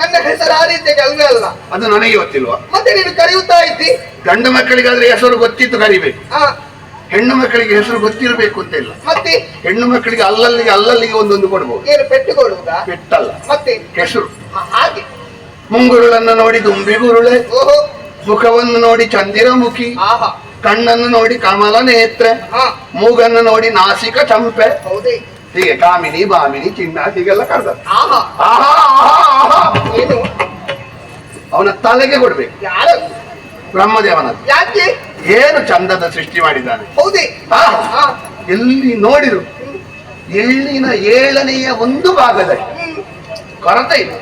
ನನ್ನ ಹೆಸರು ಆ ರೀತಿಯಾಗಿ ಅಲ್ವೇ ಅಲ್ಲ. ಅದು ನನಗೆ ಗೊತ್ತಿಲ್ವಾ? ಮತ್ತೆ ನೀನು ಕರೆಯುತ್ತಾ ಇದ್ದಿ. ಗಂಡು ಮಕ್ಕಳಿಗಾದ್ರೆ ಹೆಸರು ಗೊತ್ತಿತ್ತು ಕರಿಬೇಕು, ಹೆಣ್ಣು ಮಕ್ಕಳಿಗೆ ಹೆಸರು ಗೊತ್ತಿರಬೇಕು ಅಂತ ಇಲ್ಲ. ಮತ್ತೆ ಹೆಣ್ಣು ಮಕ್ಕಳಿಗೆ ಅಲ್ಲಲ್ಲಿಗೆ ಒಂದೊಂದು ಕೊಡ್ಬಹುದು. ಏನು ಪೆಟ್ಟು ಕೊಡುವುದಾ? ಪೆಟ್ಟಲ್ಲ, ಮತ್ತೆ ಹೆಸರು. ಹಾಗೆ ಮುಂಗುರುಳನ್ನು ನೋಡಿ ದುಂಬಿಗುರುಳೆ, ಓಹೋ, ಮುಖವನ್ನು ನೋಡಿ ಚಂದಿರಮುಖಿ, ಕಣ್ಣನ್ನು ನೋಡಿ ಕಮಲ ನೇತ್ರ, ಮೂಗನ್ನು ನೋಡಿ ನಾಸಿಕ ಚಂಪೆ, ಹೌದೇ ಹೀಗೆ ಕಾಮಿನಿ ಬಾಮಿನಿ ಚಿನ್ನ ಹೀಗೆಲ್ಲ ಕರೆದ. ಏನು ಅವನ ತಲೆಗೆ ಕೊಡ್ಬೇಕು. ಯಾರು? ಬ್ರಹ್ಮದೇವನ. ಯಾಕೆ? ಏನು ಚಂದದ ಸೃಷ್ಟಿ ಮಾಡಿದ್ದಾನೆ. ಹೌದೇ ಎಲ್ಲಿ ನೋಡಿರು ಎಳ್ಳಿನ 7ನೇ ಒಂದು ಭಾಗದಲ್ಲಿ ಕೊರತೆ ಇದೆ.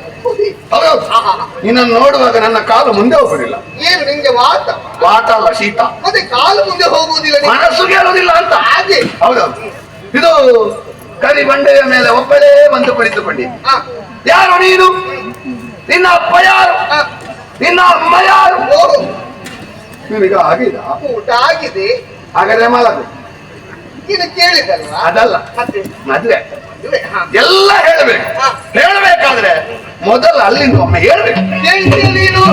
ನಿನ್ನನ್ನು ನೋಡುವಾಗ ನನ್ನ ಕಾಲು ಮುಂದೆ ಹೋಗುದಿಲ್ಲ. ಏನು ನಿಂಗೆ ವಾತ? ವಾತ ಅಲ್ಲ, ಶೀತ. ಮತ್ತೆ ಕಾಲು ಮುಂದೆ ಹೋಗುವುದಿಲ್ಲ, ಮನಸ್ಸು ಗೆಲ್ಲುವುದಿಲ್ಲ ಅಂತ. ಹಾಗೆ ಹೌದೌದು. ಇದು ಕರಿ ಬಂಡೆಯ ಮೇಲೆ ಒಬ್ಬಳೇ ಬಂದು ಕುಳಿತುಕೊಂಡಿದ್ದೆ. ಯಾರು ನೀನು? ನಿನ್ನ ಅಪ್ಪ ಯಾರು? ನಿನ್ನ ಅಮ್ಮ ಯಾರು? ನಿನಗೆ ಆಗಿದ? ಊಟ ಆಗಿದೆ. ಹಾಗಾದ್ರೆ ಮಲಗು. ನೀನು ಕೇಳಿದಲ್ವಾ? ಅದಲ್ಲ, ಮದ್ವೆ ಎಲ್ಲ ಹೇಳಬೇಕು. ಹೇಳಬೇಕಾದ್ರೆ ಮೊದಲು ಅಲ್ಲಿಂದ ಒಮ್ಮೆ ಹೇಳ್ಬೇಕು. ಹೇಳ್ತೀಯ ನೀನು?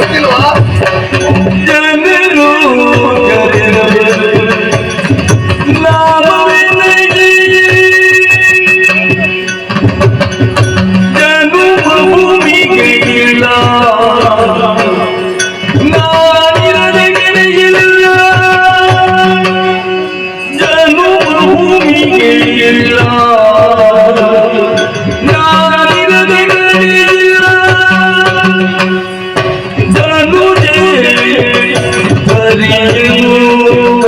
ಗೊತ್ತಿಲ್ವಾ? ಜನರು ನಾಮವೆನಗೆ ಜನ್ಮಭೂಮಿಗೆ ಇಲ್ಲ ನಾನಿರದ ಕಡೆಯಿಲ್ಲ ಜನ್ಮಭೂಮಿಗೆ ಇಲ್ಲ ನಾನಿರದ ಕಡೆಯಿಲ್ಲ ಜನುಜೆ ಹರಿಯನು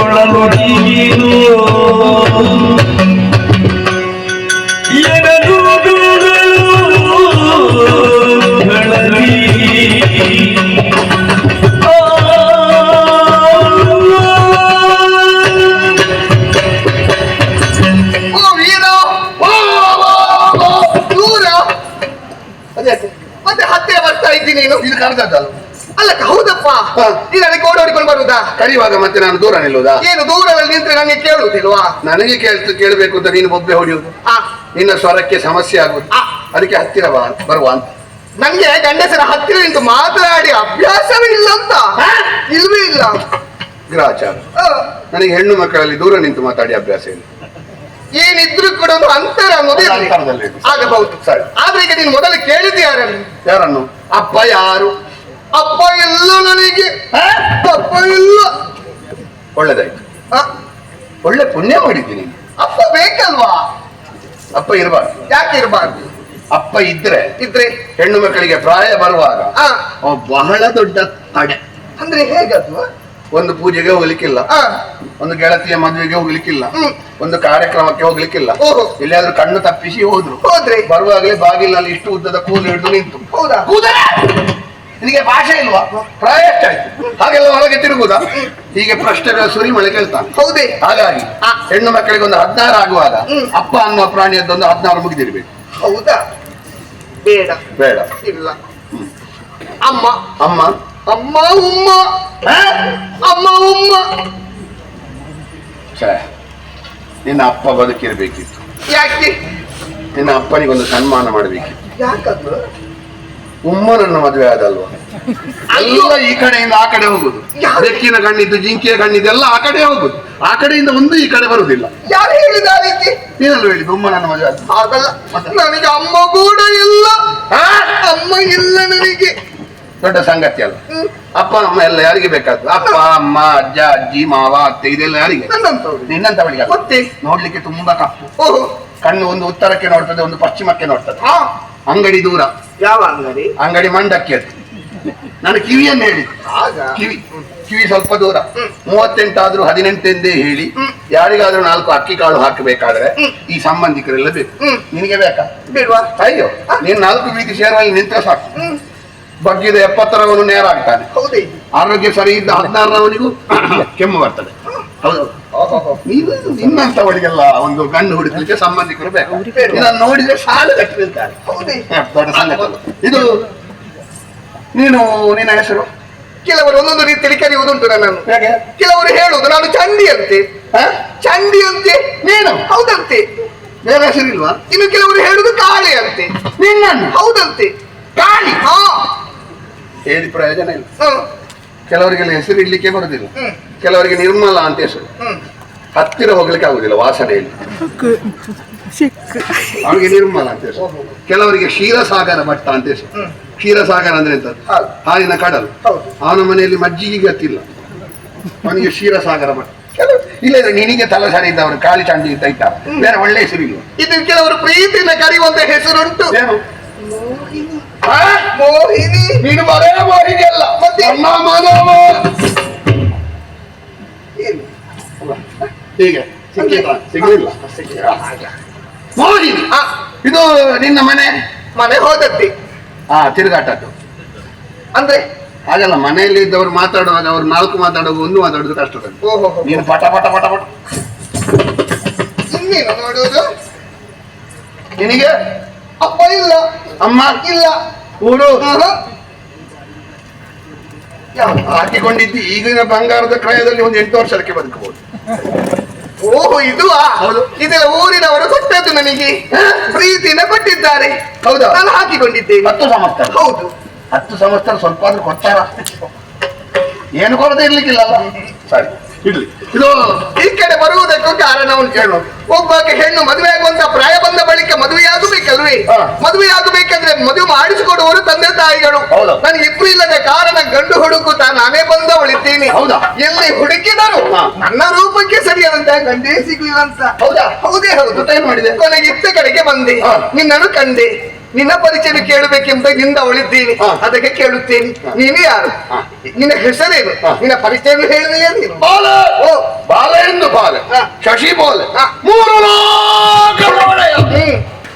ಒಳನುಡಿಯಿನು ಓ ವೀರ, ದೂರ ಮತ್ತೆ ಹತ್ತಿರ ಬರ್ತಾ ಇದ್ದೀನಿ ನೀನು. ಇದು ಕರೆದದ್ದಲ್ಲ. ಅಲ್ಲ ಹೌದಪ್ಪ, ಹಾ. ನೀನು ನನಗೆ ಓಡೋಡಿಕೊಂಡು ಬರುದಾ? ಕರೆಯುವಾಗ ಮತ್ತೆ ನಾನು ದೂರ ನಿಲ್ಲುವುದಾ? ಏನು ದೂರದಲ್ಲಿ ನಿಂತ್ರೆ ನನಗೆ ಕೇಳುವುದಿಲ್ವಾ? ನನಗೆ ಕೇಳಬೇಕು ಅಂತ ನೀನು ಬೊಬ್ಬೆ ಹೊಡೆಯುವುದು, ಆ, ನಿನ್ನ ಸ್ವರಕ್ಕೆ ಸಮಸ್ಯೆ ಆಗುವುದು. ಆ. ಅದಕ್ಕೆ ಹತ್ತಿರ ಬರುವ ಅಂತ. ನಂಗೆ ಗಂಡಸರ ಹತ್ತಿರ ನಿಂತು ಮಾತನಾಡಿ ಅಭ್ಯಾಸವೇ ಇಲ್ಲ ಅಂತ. ಇಲ್ವೇ ಇಲ್ಲ. ಗ್ರಾಚಾರ. ಆ, ನನಗೆ ಹೆಣ್ಣು ಮಕ್ಕಳಲ್ಲಿ ದೂರ ನಿಂತು ಮಾತಾಡಿ ಅಭ್ಯಾಸ ಇಲ್ಲ. ಏನಿದ್ರು ಕೂಡ ಒಂದು ಅಂತರ ಅನ್ನೋದು ಇರ್ಲಿ. ಅಂತರದಲ್ಲಿ ಇರು. ಆಗಬಹುದು ಸರಿ. ಆದ್ರೆ ಈಗ ನೀನು ಮೊದಲು ಕೇಳಿದ್ದೆ ಯಾರನ್ನು? ಯಾರನ್ನು? ಅಪ್ಪ ಯಾರು? ಅಪ್ಪ ಇಲ್ಲ ನನಗೆ. ಅಪ್ಪ ಇಲ್ಲ. ಒಳ್ಳೆದಾಯ್ತು, ಆ, ಒಳ್ಳೆ ಪುಣ್ಯ ಮಾಡಿದ್ದೀನಿ. ಅಪ್ಪ ಬೇಕಲ್ವಾ? ಅಪ್ಪ ಇರಬಾರ್ದು. ಯಾಕೆ ಇರಬಾರ್ದು? ಅಪ್ಪ ಇದ್ರೆ ಇದ್ರೆ ಹೆಣ್ಣು ಮಕ್ಕಳಿಗೆ ಪ್ರಾಯ ಬರುವಾಗ ಆ, ಅವ ಬಹಳ ದೊಡ್ಡ ತಡೆ. ಅಂದ್ರೆ ಹೇಗಲ್ವಾ? ಒಂದು ಪೂಜೆಗೆ ಹೋಗ್ಲಿಕ್ಕಿಲ್ಲ, ಆ, ಒಂದು ಗೆಳತಿಯ ಮದುವೆಗೆ ಹೋಗ್ಲಿಕ್ಕಿಲ್ಲ, ಹ್ಮ್. ಒಂದು ಕಾರ್ಯಕ್ರಮಕ್ಕೆ ಹೋಗ್ಲಿಕ್ಕಿಲ್ಲ. ಓಹೋ. ಎಲ್ಲಿಯಾದ್ರೂ ಕಣ್ಣು ತಪ್ಪಿಸಿ ಹೋದ್ರು, ಹೋದ್ರೆ ಬರುವಾಗಲೇ ಬಾಗಿಲಲ್ಲಿ ಇಷ್ಟು ಉದ್ದದ ಕೂಲು ಹಿಡಿದು ನಿಂತು. ಹೌದಾ? ಕೂದಲೇ ನಿನಗೆ ಭಾಷೆ ಇಲ್ವಾ? ಪ್ರಾಯ ಎಷ್ಟಾಯ್ತು? ಹಾಗೆಲ್ಲ ಹೊರಗೆ ತಿರುಗುದಾ? ಹೀಗೆ ಪ್ರಶ್ನೆಗಳ ಸುರಿಮಳೆ ಕೇಳ್ತಾನೆ. ಹೌದೇ? ಹಾಗಾಗಿ ಆ. ಹೆಣ್ಣು ಮಕ್ಕಳಿಗೆ ಒಂದು 16 ಆಗುವಾಗ ಹ್ಮ್. ಅಪ್ಪ ಅನ್ನುವ ಪ್ರಾಣಿಯದ್ದೊಂದು 16 ಮುಗಿದಿರ್ಬೇಕು. ಹೌದಾ? ಬೇಡ. ಬೇಡ. ಇಲ್ಲ. ಅಮ್ಮ ಅಮ್ಮ ಅಮ್ಮ ಉಮ್ಮ. ಹಾ? ಅಮ್ಮ ಉಮ್ಮ. ಛೇ, ನಿನ್ನ ಅಪ್ಪ ಬದುಕಿರ್ಬೇಕಿತ್ತು. ಯಾಕೆ? ನಿನ್ನ ಅಪ್ಪನಿಗೊಂದು ಸನ್ಮಾನ ಮಾಡಬೇಕಿತ್ತು. ಯಾಕಂದ್ರೆ ಉಮ್ಮನನ್ನು ಮದುವೆ ಆದಲ್ವಾ? ಎಲ್ಲ ಈ ಕಡೆಯಿಂದ ಆ ಕಡೆ ಹೋಗುದು. ಯಾರು? ಬೆಕ್ಕಿನ ಕಣ್ಣಿದ್ದು, ಜಿಂಕೆಯ ಕಣ್ಣಿದ್ದು ಎಲ್ಲ ಆ ಕಡೆ ಹೋಗುದು. ಆ ಕಡೆಯಿಂದ ಒಂದು ಈ ಕಡೆ ಬರುದಿಲ್ಲ. ಯಾರು ಹೇಳಿದ ಆ ರೀತಿ? ನೀನಲ್ವ ಹೇಳಿದ್ದು ಉಮ್ಮನನ್ನು ಮದುವೆ ಆದ? ಆಗಲ್ಲ. ನನಗೆ ಅಮ್ಮ ಕೂಡ ಇಲ್ಲ. ಅಮ್ಮ ಇಲ್ಲ ನನಗೆ. ದೊಡ್ಡ ಸಂಗತಿ ಅಲ್ಲ. ಹ್ಮ್. ಅಪ್ಪ ಅಮ್ಮ ಎಲ್ಲ ಯಾರಿಗೆ ಬೇಕಾದ್ರು? ಅಪ್ಪ ಅಮ್ಮ ಅಜ್ಜ ಅಜ್ಜಿ ಮಾವ ಅತ್ತೆ ಇದೆಲ್ಲ ಯಾರಿಗೆ? ನನ್ನಂತವ್ರು. ನಿನ್ನಂತವಳಿಗೆ ಅಲ್ಲ. ಮತ್ತೆ? ನೋಡ್ಲಿಕ್ಕೆ ತುಂಬಾ ಕಪ್ಪು. ಓಹೋ. ಕಣ್ಣು ಒಂದು ಉತ್ತರಕ್ಕೆ ನೋಡ್ತದೆ, ಒಂದು ಪಶ್ಚಿಮಕ್ಕೆ ನೋಡ್ತದೆ. ಹಾ. ಅಂಗಡಿ ದೂರ, ಯಾವ ಅಂಗಡಿ? ಅಂಗಡಿ ಮಂಡಕ್ಕೆ ಅದು. ನಾನು ಕಿವಿಯನ್ನು ಹೇಳಿದ್ದು. ಆಗ ಕಿವಿ ಸ್ವಲ್ಪ ದೂರ. 38 ಆದ್ರೂ 18 ಎಂದೇ ಹೇಳಿ ಯಾರಿಗಾದ್ರೂ 4 ಅಕ್ಕಿ ಕಾಳು ಹಾಕಬೇಕಾದ್ರೆ ಈ ಸಂಬಂಧಿಕರೆಲ್ಲ ಬೇಕು. ನಿನಗೆ ಬೇಕಾ? ಬಿಡ್ವಾ? ಅಯ್ಯೋ, ನೀನ್ 4 ಬೀದಿ ಸೇರುವಲ್ಲಿ ನಿಂತ್ರೆ ಸಾಕು. ಬಗ್ಗಿದ 70ರವನು ನೇರ ಆಗ್ತಾನೆ. ಹೌದೇ? ಆರೋಗ್ಯ ಸರಿ ಇದ್ದ 16ರವನಿಗೂ ಕೆಮ್ಮು ಬರ್ತದೆ. ಹೌದು. ನೀನು ನಿನ್ನಂತವಳಿಗೆಲ್ಲ ಒಂದು ಗಂಡು ಹುಡುಕಲಿಕ್ಕೆ ಸಂಬಂಧಿಕರು ಬೇಕು. ಇದನ್ನು ನೋಡಿದ್ರೆ ಸಾಲು ಗಟ್ಟಿ ನಿಲ್ತಾರೆ. ಹೌದೇ? ದೊಡ್ಡ ಸಂಗತಿ. ಇದು ನೀನು, ನಿನ್ನ ಹೆಸರು? ಕೆಲವರು ಒಂದೊಂದು ರೀತಿಯಲ್ಲಿ ಕರೆಯುವುದುಂಟು ನನ್ನನ್ನು. ಹೇಗೆ? ಕೆಲವರು ಹೇಳುವುದು ನಾನು ಚಂಡಿ ಅಂತೆ. ಚಂಡಿ ಅಂತೆ. ನೀನು? ಹೌದಂತೆ. ಬೇರೆ ಹೆಸರಿಲ್ವಾ? ಇನ್ನು ಕೆಲವರು ಹೇಳುದು ಕಾಳಿ ಅಂತೆ. ನಿನ್ನನ್ನು? ಹೌದಂತೆ. ಕಾಳಿ? ಹಾ. ಹೇಳಿ ಪ್ರಯೋಜನ ಇಲ್ಲ. ಹ್ಮ್. ಕೆಲವರಿಗೆಲ್ಲ ಹೆಸರು ಇಡ್ಲಿಕ್ಕೆ ಬರುದಿಲ್ಲ. ಹ್ಮ್. ಕೆಲವರಿಗೆ ನಿರ್ಮಲ ಅಂತ ಹೆಸರು. ಹ್ಮ್. ಹತ್ತಿರ ಹೋಗ್ಲಿಕ್ಕೆ ಆಗುದಿಲ್ಲ ವಾಸನೆಯಲ್ಲಿ. ಅವನಿಗೆ ನಿರ್ಮಲ ಅಂತ ಹೆಸರು. ಕೆಲವರಿಗೆ ಕ್ಷೀರಸಾಗರ ಭಟ್ಟ ಅಂತ ಹೆಸರು. ಕ್ಷೀರಸಾಗರ ಅಂದ್ರೆ ಎಂತ? ಹೌದು. ಹಾಲಿನ ಕಡಲು. ಹೌದು. ಅವನ ಮನೆಯಲ್ಲಿ ಮಜ್ಜಿಗೆ ಗೊತ್ತಿಲ್ಲ, ಅವನಿಗೆ ಕ್ಷೀರಸಾಗರ ಭಟ್ಟ. ಇಲ್ಲ ಇದ್ರೆ ನಿನಗೆ ತಲೆ ಸರಿ ಇದ್ದವರು ಕಾಳಿ ಚಂಡಿ ಅಂತ ಇಟ್ಟ. ಬೇರೆ ಒಳ್ಳೆ ಹೆಸರು ಇಲ್ಲ. ಇದು ಕೆಲವರು ಪ್ರೀತಿನ ಕರೆಯುವಂತ ಹೆಸರುಂಟು. ಏನು? ಮೋಹಿನಿ. ನೀನು ಬರೇ ಮೋಹಿನಿ ಅಲ್ಲ, ಮತ್ತೆ? ನನ್ನ ಮಾನವ. ಏನು? ಹೀಗೆ ಸಿಗ್ಲಿಲ್ಲ. ಮೋಹಿನಿ. ಆ, ಇದು ನಿನ್ನ ಮನೆ? ಮನೆ ಹೋದದ್ದಿ. ತಿರುಗಾಟದ್ದು. ಅಂದ್ರೆ ಹಾಗಲ್ಲ, ಮನೆಯಲ್ಲಿ ಇದ್ದವರು ಮಾತಾಡುವಾಗ ಅವ್ರು 4 ಮಾತಾಡುವಾಗ 1 ಮಾತಾಡುದು ಕಷ್ಟದ. ಓಹೋ. ನೀನು ಪಟ ಪಟ ಪಟ ಪಟ. ಇನ್ನೇನು ನೋಡುವುದು? ನಿನಗೆ ಅಪ್ಪ ಇಲ್ಲ, ಅಮ್ಮ ಇಲ್ಲ. ಊರು ಆಹಾ. ಹಾಕಿಕೊಂಡಿದ್ದು ಈಗಿನ ಬಂಗಾರದ ಕ್ರಯದಲ್ಲಿ ಒಂದು 8 ವರ್ಷಕ್ಕೆ ಬದುಕಬಹುದು. ಓಹೋ, ಇದು ಹೌದು. ಇದೆಲ್ಲ ಊರಿನವರು ಕೊಟ್ಟದ್ದು ನನಗೆ. ಪ್ರೀತಿನ ಕೊಟ್ಟಿದ್ದಾರೆ. ಹೌದಾ? ನಾನು ಹಾಕಿಕೊಂಡಿದ್ದೇನೆ. 10 ಸಮರ್ಥ. ಹೌದು. 10 ಸಂವತ್ಸರ ಸ್ವಲ್ಪ ಆದ್ರೂ ಕೊಡ್ತಾರ? ಏನು ಕೊಡದೆ ಇರ್ಲಿಕ್ಕಿಲ್ಲ. ಸರಿ ಇಡ್ಲಿ. ಇದು ಈ ಕಡೆ ಬರುವುದಕ್ಕೂ ಕಾರಣ ಉಂಟು. ಹೇಳು. ಒಬ್ಬಾಕೆ ಹೆಣ್ಣು ಮದುವೆ ಆಗುವಂತ ಪ್ರಾಯ ಬಂದ ಬಳಿಕ ಮದುವೆಯಾಗಬೇಕಲ್ವೇ? ಹಾ. ಮದುವೆಯಾಗಬೇಕಂದ್ರೆ ಮದುವೆ ಮಾಡಿಸಿಕೊಡುವವರು ತಂದೆ ತಾಯಿಗಳು. ಹೌದು. ನನಗೆ ಇಬ್ರು ಇಲ್ಲದ ಕಾರಣ ಗಂಡು ಹುಡುಕುತ್ತಾ ನಾನೇ ಬಂದವಳಿದ್ದೀನಿ. ಹೌದಾ? ಎಲ್ಲಿ ಹುಡುಕಿದರು ಹಾ. ನನ್ನ ರೂಪಕ್ಕೆ ಸರಿಯಾದಂತ ಗಂಡೇ ಸಿಗ್ಲಿಲ್ಲ ಅಂತ. ಹೌದಾ? ಹೌದೇ ಹೌದು. ಏನ್ ಮಾಡಿದೆ? ಕೊನೆಗೆ ಇತ್ತ ಕಡೆಗೆ ಬಂದೆ. ಹಾ. ನಿನ್ನನ್ನು ಕಂಡೆ. ನಿನ್ನ ಪರಿಚಯ ಕೇಳಬೇಕೆಂಬ ನಿಂದ ಅವಳಿದ್ದೀನಿ. ಹಾ. ಅದಕ್ಕೆ ಕೇಳುತ್ತೇನೆ, ನೀನು ಯಾರು? ಹಾ. ನಿನ್ನ ಹೆಸರೇನು? ಹಾ. ನಿನ್ನ ಪರಿಚಯ ಹೇಳಿದೆಯಾ ನೀನು? ಬಾಲ. ಓ. ಬಾಲ ಎಂದು ಬಾಲ. ಹಾ. ಶಶಿ ಬಾಲ. ಹಾ. 3 ಲೋಕಗಳ ಒಡೆಯ.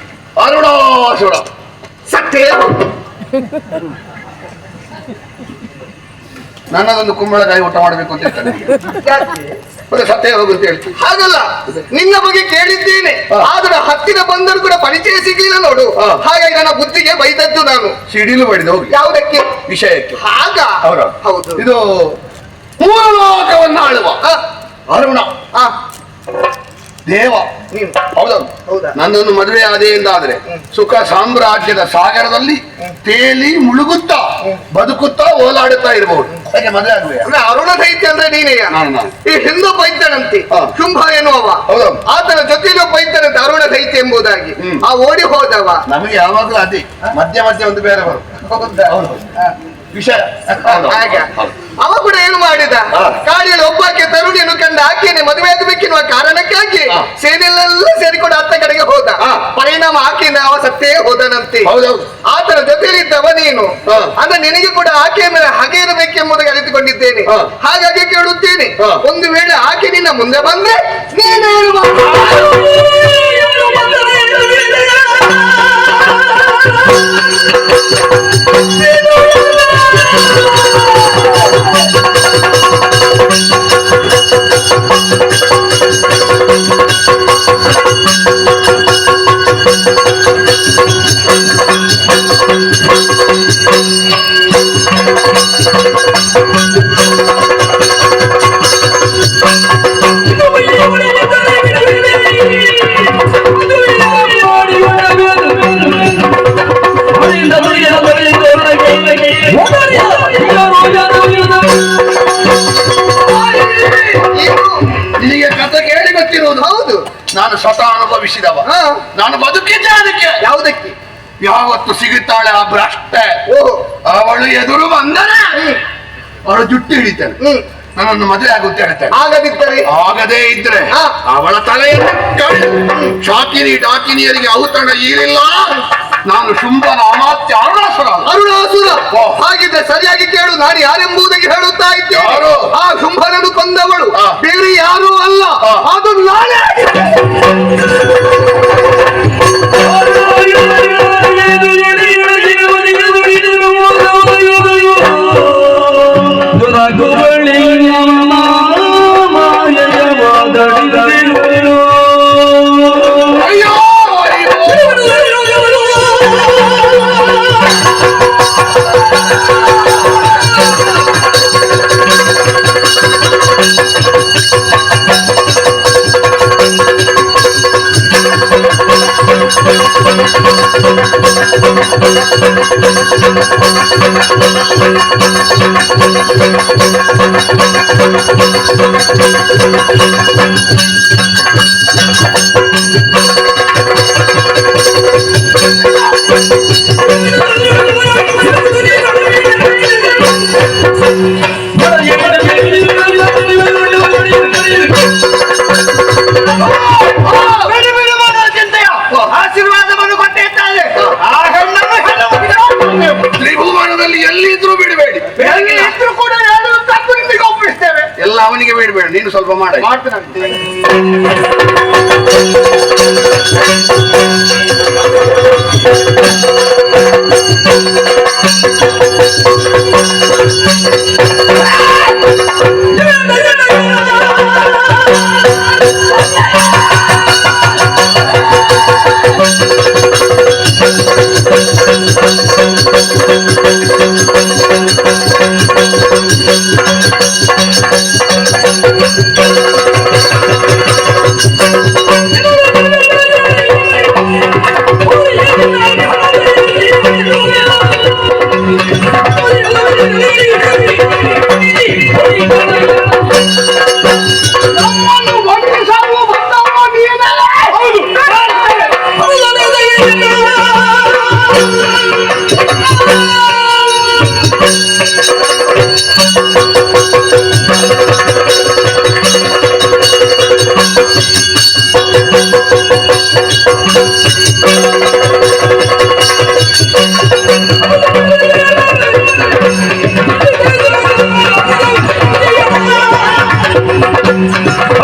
ಅರುಣಾಸುರ. ಸತ್ಯ. ನನ್ನದೊಂದು ಕುಂಬಳಕಾಯಿ ಊಟ ಮಾಡಬೇಕು ಅಂತ ಹೇಳ್ತಾನೆ. ಮತ್ತೆ ಸತ್ಯ ಹೋಗು ಅಂತ ಹೇಳ್ತೀನಿ. ಹಾಗಲ್ಲ, ನಿನ್ನ ಬಗ್ಗೆ ಕೇಳಿದ್ದೇನೆ. ಹಾ. ಆದ್ರೆ ಹತ್ತಿರ ಬಂದರೂ ಕೂಡ ಪರಿಚಯ ಸಿಗ್ಲಿಲ್ಲ ನೋಡು. ಹಾ. ಹಾಗಾಗಿ ನನ್ನ ಬುದ್ಧಿಗೆ ಬೈದದ್ದು ನಾನು. ಸಿಡಿಲು ಬಡಿದ ಹೋಗಿ ಯಾವುದಕ್ಕೆ? ವಿಷಯಕ್ಕೆ. ಹಾಗ ಹೌದು. ಇದು 3 ಲೋಕವನ್ನು ಆಳುವ ಹಾ. ಅರುಣ ಹಾ. ದೇವ ನೀನು ಹೌದೌದು. ಹೌದಾ? ನನ್ನನ್ನು ಮದುವೆ ಆದೆ ಎಂದಾದ್ರೆ ಸುಖ ಸಾಮ್ರಾಜ್ಯದ ಸಾಗರದಲ್ಲಿ ತೇಲಿ ಮುಳುಗುತ್ತಾ ಬದುಕುತ್ತಾ ಓಲಾಡುತ್ತಾ ಇರಬಹುದು. ಹಾಗೆ ಮದುವೆ ಆಗುವೆ. ಅಂದ್ರೆ ಅರುಣ ದೈತ್ಯ ಅಂದ್ರೆ ನೀನೆಯ? ನಾನು. ಈ ಹಿಂದೂ ಬೈತನಂತೆ ಹಾ. ಶುಂಭ ಎನ್ನುವವ. ಹೌದೌದು. ಆತನ ಜೊತೆಲೂ ಬೈತನಂತೆ ಅರುಣ ದೈತ್ಯ ಎಂಬುದಾಗಿ. ಆ ಓಡಿ ಹೋದವ. ನಮಗೆ ಯಾವಾಗಲೂ ಅದೇ ಮಧ್ಯ ಮಧ್ಯ ಒಂದು ಬೇರೆ ಬರು. ಹೌದು. ವಿಷಯ ಹಾಗೆ ಅವ ಕೂಡ ಏನು ಮಾಡಿದ? ಹಾ. ಕಾಡಿಯಲ್ಲಿ ಒಬ್ಬಾಕೆ ತರುಣಿಯನ್ನು ಕಂಡ ಆಕೆಯನ್ನೇ ಮದುವೆ ಆಗಬೇಕೆನ್ನುವ ಕಾರಣಕ್ಕಾಗಿ ಹಾ. ಸೇನೆಯಲ್ಲೆಲ್ಲ ಸೇರಿಕೊಂಡು ಅತ್ತ ಕಡೆಗೆ ಹೋದ. ಹಾ. ಪರಿಣಾಮ ಆಕೆಯಿಂದ ಅವ ಸತ್ತೇ ಹೋದನಂತೆ. ಹೌದೌದು. ಆತನ ಜೊತೆಯಲ್ಲಿದ್ದವ ನೀನು. ಹಾ. ಅಂದ್ರೆ ನಿನಗೆ ಕೂಡ ಆಕೆಯ ಮೇಲೆ ಹಾಗೆ ಇರಬೇಕೆಂಬುದಾಗಿ ಅರಿತುಕೊಂಡಿದ್ದೇನೆ. ಹಾ. ಹಾಗಾಗಿ ಕೇಳುತ್ತೇನೆ, ಹಾ. ಒಂದು ವೇಳೆ ಆಕೆ ನಿನ್ನ ಮುಂದೆ ಬಂದ್ರೆ ನೀನೇನು ನಿನಗೆ ಕಥೆ ಕೇಳಿ ಗೊತ್ತಿರುವುದು. ಹೌದು. ನಾನು ಸ್ವತಃ ಅನುಭವಿಸಿದವ. ಹಾ. ನಾನು ಬದುಕಿದ್ದೆ ಅದಕ್ಕೆ. ಯಾವುದಕ್ಕೆ? ಯಾವತ್ತು ಸಿಗುತ್ತಾಳೆ ಆ ಭ್ರಷ್ಟೆ, ಓಹೋ. ಅವಳು ಎದುರು ಬಂದರೆ ಅವಳು ಜುಟ್ಟು ಹಿಡಿತಾನೆ. ನನ್ನನ್ನು ಮದುವೆ ಆಗುತ್ತೆ ಹೇಳ್ತಾನೆ. ಆಗದಿದ್ದರೆ? ಆಗದೇ ಇದ್ರೆ ಹಾ. ಅವಳ ತಲೆಯನ್ನು ಶಾಕಿನಿ ಡಾಕಿನಿಯರಿಗೆ ಔತಣ ಈರಿಲ್ಲ. ನಾನು ಶುಂಭನ ಅಮಾತ್ಯ ಅರುಣಾಸುರ. ಅರುಣಾಸುರ? ಓ. ಹಾಗಿದ್ರೆ ಸರಿಯಾಗಿ ಕೇಳು, ನಾನು ಯಾರೆಂಬುದಾಗಿ ಹೇಳುತ್ತಾ ಇದ್ದೇನೆ. ಯಾರು? ಆ ಶುಂಭನನ್ನು ಕೊಂದವಳು ಹಾ. ಬೇರೆ ಯಾರೂ ಅಲ್ಲ. ಹಾ. ಅದು ನಾನೇ. ಅಯ್ಯೋ ಅಯ್ಯೋ. ಆಶೀರ್ವಾದವನ್ನು ಕೊಟ್ಟೆ ಇದ್ದಾಳೆ. ಆ ಗಂಡನ್ನು ತ್ರಿಭುವನದಲ್ಲಿ ಎಲ್ಲಿದ್ರು ಬಿಡಬೇಡಿ. ಬೆಳಗ್ಗೆ ಇದ್ರು ಕೂಡ ಹೇಳುವಂತದ್ದು ನಿಮಗೆ ಒಪ್ಪಿಸ್ತೇವೆ. ಎಲ್ಲ ಅವನಿಗೆ ಬಿಡಬೇಡ, ನೀನು ಸ್ವಲ್ಪ ಮಾಡ. ಮಾಡ್ತೇನೆ.